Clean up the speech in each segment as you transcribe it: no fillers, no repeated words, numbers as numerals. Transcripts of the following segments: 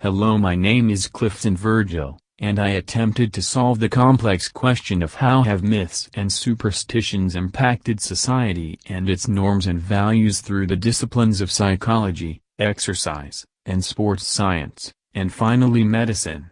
Hello, my name is Clifton Virgil, and I attempted to solve the complex question of how have myths and superstitions impacted society and its norms and values through the disciplines of psychology, exercise, and sports science, and finally medicine.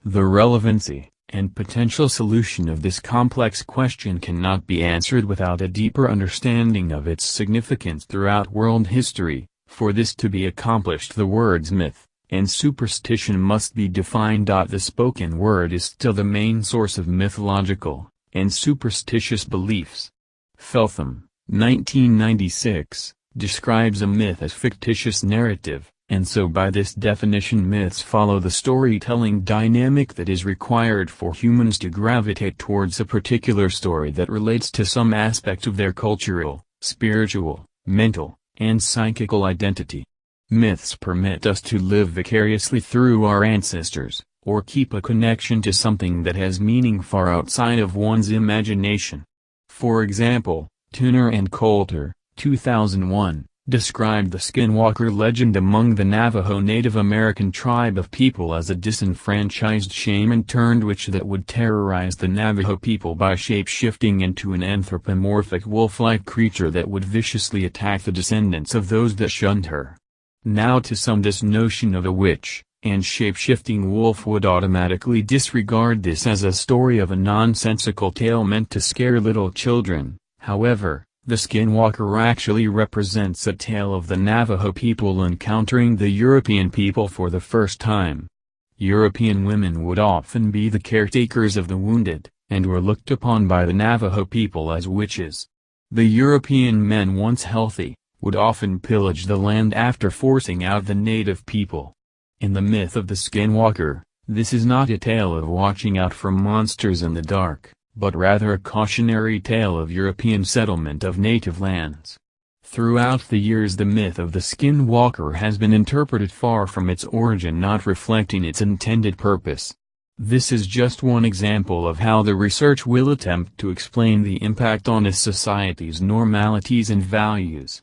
The relevancy and potential solution of this complex question cannot be answered without a deeper understanding of its significance throughout world history. For this to be accomplished, the words myth and superstition must be defined. The spoken word is still the main source of mythological and superstitious beliefs. Feltham, 1996, describes a myth as fictitious narrative, and so by this definition myths follow the storytelling dynamic that is required for humans to gravitate towards a particular story that relates to some aspect of their cultural, spiritual, mental, and psychical identity. Myths permit us to live vicariously through our ancestors, or keep a connection to something that has meaning far outside of one's imagination. For example, Tuner and Coulter, 2001, described the Skinwalker legend among the Navajo Native American tribe of people as a disenfranchised shaman-turned-witch that would terrorize the Navajo people by shape-shifting into an anthropomorphic wolf-like creature that would viciously attack the descendants of those that shunned her. Now, to some, this notion of a witch and shape-shifting wolf would automatically disregard this as a story of a nonsensical tale meant to scare little children. However, the Skinwalker actually represents a tale of the Navajo people encountering the European people for the first time. European women would often be the caretakers of the wounded, and were looked upon by the Navajo people as witches. The European men, once healthy, would often pillage the land after forcing out the native people. In the myth of the Skinwalker, this is not a tale of watching out for monsters in the dark, but rather a cautionary tale of European settlement of native lands. Throughout the years, the myth of the Skinwalker has been interpreted far from its origin, not reflecting its intended purpose. This is just one example of how the research will attempt to explain the impact on a society's normalities and values.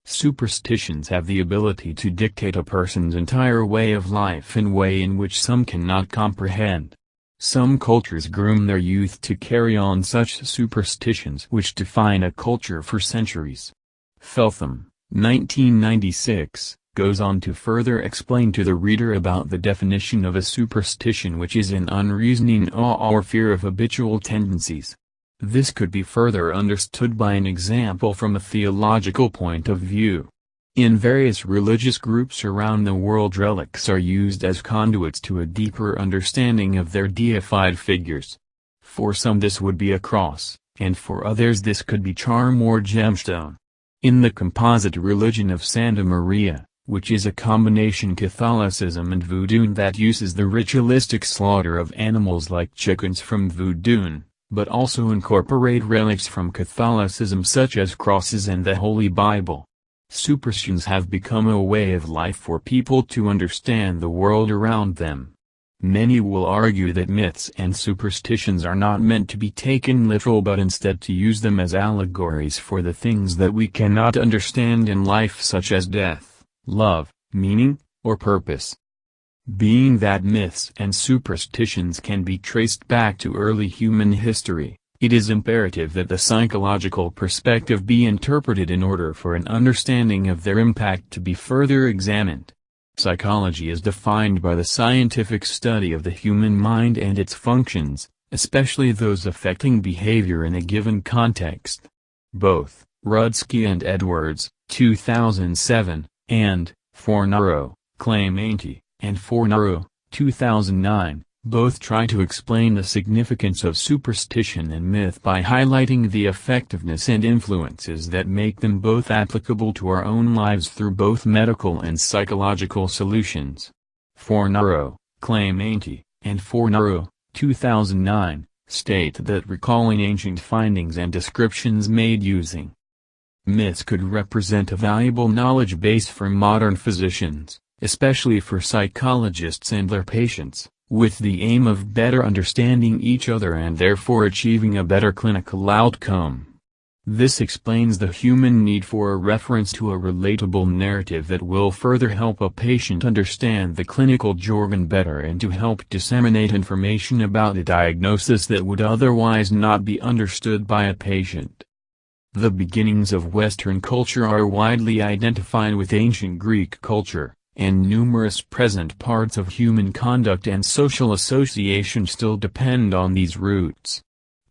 Superstitions have the ability to dictate a person's entire way of life in a way in which some cannot comprehend. Some cultures groom their youth to carry on such superstitions which define a culture for centuries. Feltham, 1996, goes on to further explain to the reader about the definition of a superstition, which is an unreasoning awe or fear of habitual tendencies. This could be further understood by an example from a theological point of view. In various religious groups around the world, relics are used as conduits to a deeper understanding of their deified figures. For some this would be a cross, and for others this could be charm or gemstone. In the composite religion of Santa Maria, which is a combination Catholicism and Voodoo that uses the ritualistic slaughter of animals like chickens from Voodoo, but also incorporate relics from Catholicism such as crosses and the Holy Bible. Superstitions have become a way of life for people to understand the world around them. Many will argue that myths and superstitions are not meant to be taken literal, but instead to use them as allegories for the things that we cannot understand in life, such as death, love, meaning, or purpose. Being that myths and superstitions can be traced back to early human history, it is imperative that the psychological perspective be interpreted in order for an understanding of their impact to be further examined. Psychology is defined by the scientific study of the human mind and its functions, especially those affecting behavior in a given context. Both Rudsky and Edwards, 2007, and Fornaro, Clemente, and Fornaro, 2009, both try to explain the significance of superstition and myth by highlighting the effectiveness and influences that make them both applicable to our own lives through both medical and psychological solutions. Fornaro, Clemente, and Fornaro, 2009, state that recalling ancient findings and descriptions made using myths could represent a valuable knowledge base for modern physicians, especially for psychologists and their patients, with the aim of better understanding each other and therefore achieving a better clinical outcome. This explains the human need for a reference to a relatable narrative that will further help a patient understand the clinical jargon better and to help disseminate information about a diagnosis that would otherwise not be understood by a patient. The beginnings of Western culture are widely identified with ancient Greek culture, and numerous present parts of human conduct and social association still depend on these roots.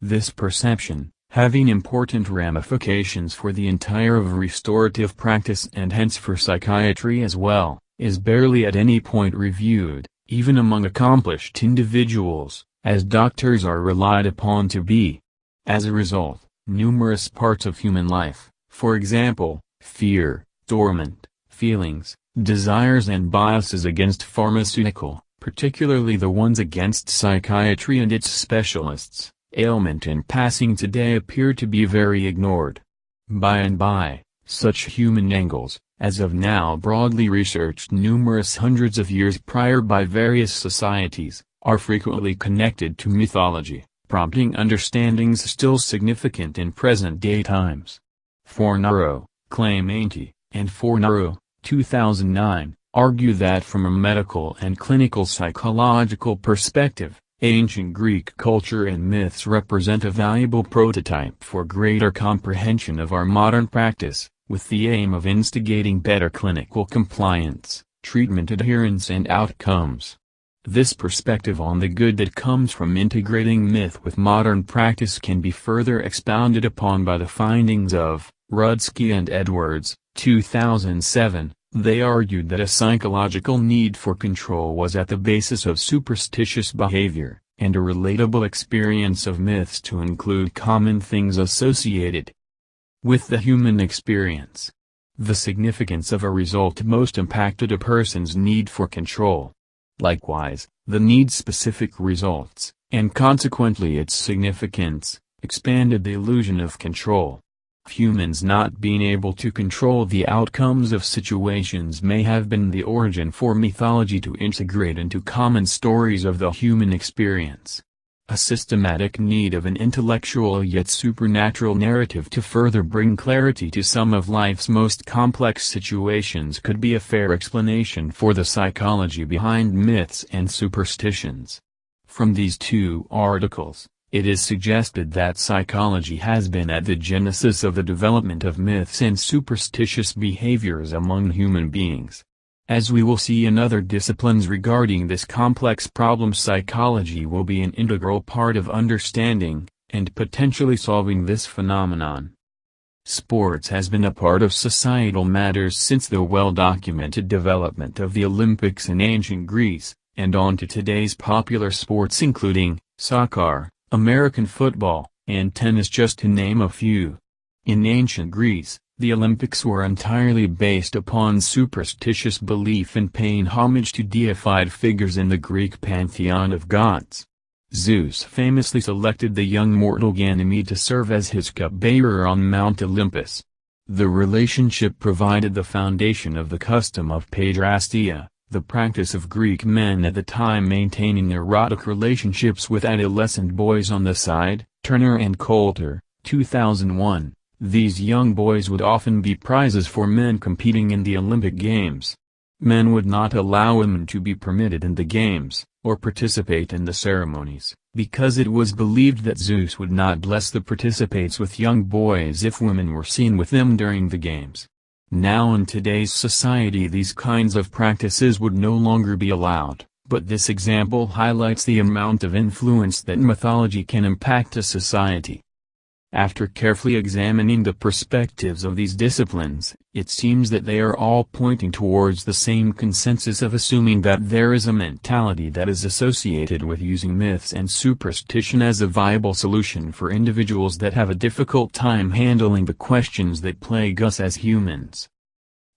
This perception, having important ramifications for the entire of restorative practice and hence for psychiatry as well, is barely at any point reviewed, even among accomplished individuals, as doctors are relied upon to be. As a result, numerous parts of human life, for example, fear, torment, feelings, desires and biases against pharmaceutical, particularly the ones against psychiatry and its specialists, ailment and passing today appear to be very ignored. By and by, such human angles, as of now broadly researched numerous hundreds of years prior by various societies, are frequently connected to mythology, prompting understandings still significant in present-day times. Fornaro, Clementi, and Fornaro, 2009, argue that from a medical and clinical psychological perspective, ancient Greek culture and myths represent a valuable prototype for greater comprehension of our modern practice, with the aim of instigating better clinical compliance, treatment adherence and outcomes. This perspective on the good that comes from integrating myth with modern practice can be further expounded upon by the findings of Rudsky and Edwards, 2007. They argued that a psychological need for control was at the basis of superstitious behavior, and a relatable experience of myths to include common things associated with the human experience. The significance of a result most impacted a person's need for control. Likewise, the need-specific results, and consequently its significance, expanded the illusion of control. Humans not being able to control the outcomes of situations may have been the origin for mythology to integrate into common stories of the human experience. A systematic need of an intellectual yet supernatural narrative to further bring clarity to some of life's most complex situations could be a fair explanation for the psychology behind myths and superstitions. From these two articles, it is suggested that psychology has been at the genesis of the development of myths and superstitious behaviors among human beings. As we will see in other disciplines regarding this complex problem, psychology will be an integral part of understanding, and potentially solving this phenomenon. Sports has been a part of societal matters since the well-documented development of the Olympics in ancient Greece, and on to today's popular sports including soccer, American football, and tennis, just to name a few. In ancient Greece, the Olympics were entirely based upon superstitious belief in paying homage to deified figures in the Greek pantheon of gods. Zeus famously selected the young mortal Ganymede to serve as his cupbearer on Mount Olympus. The relationship provided the foundation of the custom of paiderastia, the practice of Greek men at the time maintaining erotic relationships with adolescent boys on the side. Turner and Coulter, 2001. These young boys would often be prizes for men competing in the Olympic Games. Men would not allow women to be permitted in the games, or participate in the ceremonies, because it was believed that Zeus would not bless the participates with young boys if women were seen with them during the games. Now in today's society these kinds of practices would no longer be allowed, but this example highlights the amount of influence that mythology can impact a society. After carefully examining the perspectives of these disciplines, it seems that they are all pointing towards the same consensus of assuming that there is a mentality that is associated with using myths and superstition as a viable solution for individuals that have a difficult time handling the questions that plague us as humans.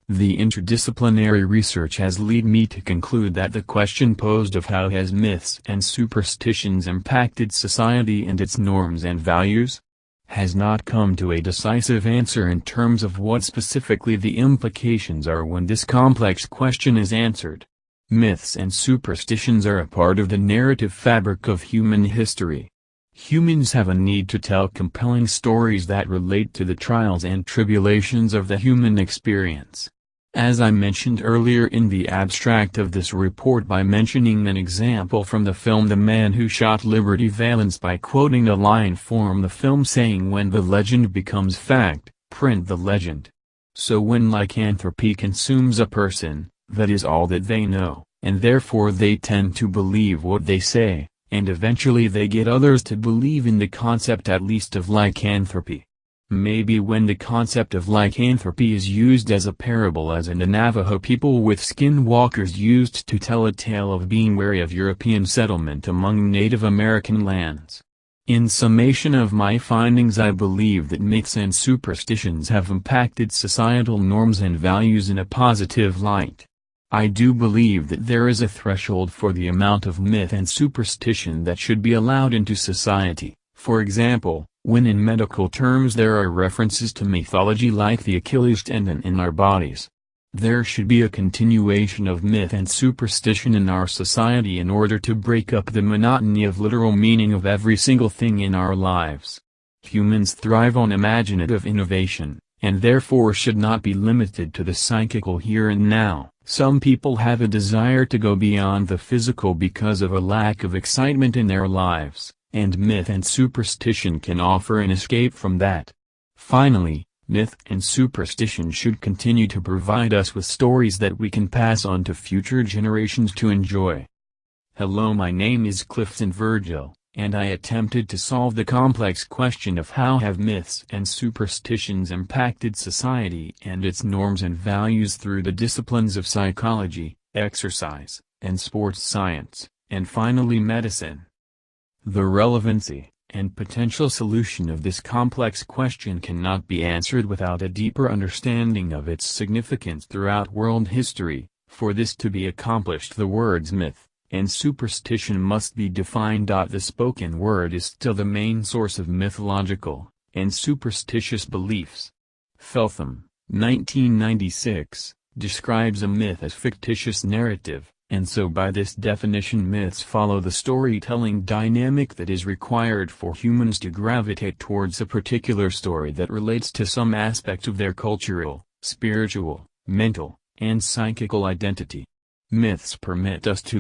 The interdisciplinary research has led me to conclude that the question posed of how has myths and superstitions impacted society and its norms and values, has not come to a decisive answer in terms of what specifically the implications are when this complex question is answered. Myths and superstitions are a part of the narrative fabric of human history. Humans have a need to tell compelling stories that relate to the trials and tribulations of the human experience. As I mentioned earlier in the abstract of this report by mentioning an example from the film The Man Who Shot Liberty Valance by quoting a line from the film saying, "When the legend becomes fact, print the legend." So when lycanthropy consumes a person, that is all that they know, and therefore they tend to believe what they say, and eventually they get others to believe in the concept at least of lycanthropy. Maybe when the concept of lycanthropy is used as a parable, as in the Navajo people with skinwalkers used to tell a tale of being wary of European settlement among Native American lands. In summation of my findings, I believe that myths and superstitions have impacted societal norms and values in a positive light. I do believe that there is a threshold for the amount of myth and superstition that should be allowed into society. For example, when in medical terms there are references to mythology like the Achilles tendon in our bodies, there should be a continuation of myth and superstition in our society in order to break up the monotony of literal meaning of every single thing in our lives. Humans thrive on imaginative innovation, and therefore should not be limited to the psychical here and now. Some people have a desire to go beyond the physical because of a lack of excitement in their lives, and myth and superstition can offer an escape from that. Finally, myth and superstition should continue to provide us with stories that we can pass on to future generations to enjoy. Hello, my name is Clifton Virgil, and I attempted to solve the complex question of how have myths and superstitions impacted society and its norms and values through the disciplines of psychology, exercise, and sports science, and finally medicine. The relevancy and potential solution of this complex question cannot be answered without a deeper understanding of its significance throughout world history. For this to be accomplished, the words myth and superstition must be defined. The spoken word is still the main source of mythological and superstitious beliefs. Feltham, 1996, describes a myth as fictitious narrative, and so by this definition myths follow the storytelling dynamic that is required for humans to gravitate towards a particular story that relates to some aspect of their cultural, spiritual, mental, and psychical identity. Myths permit us to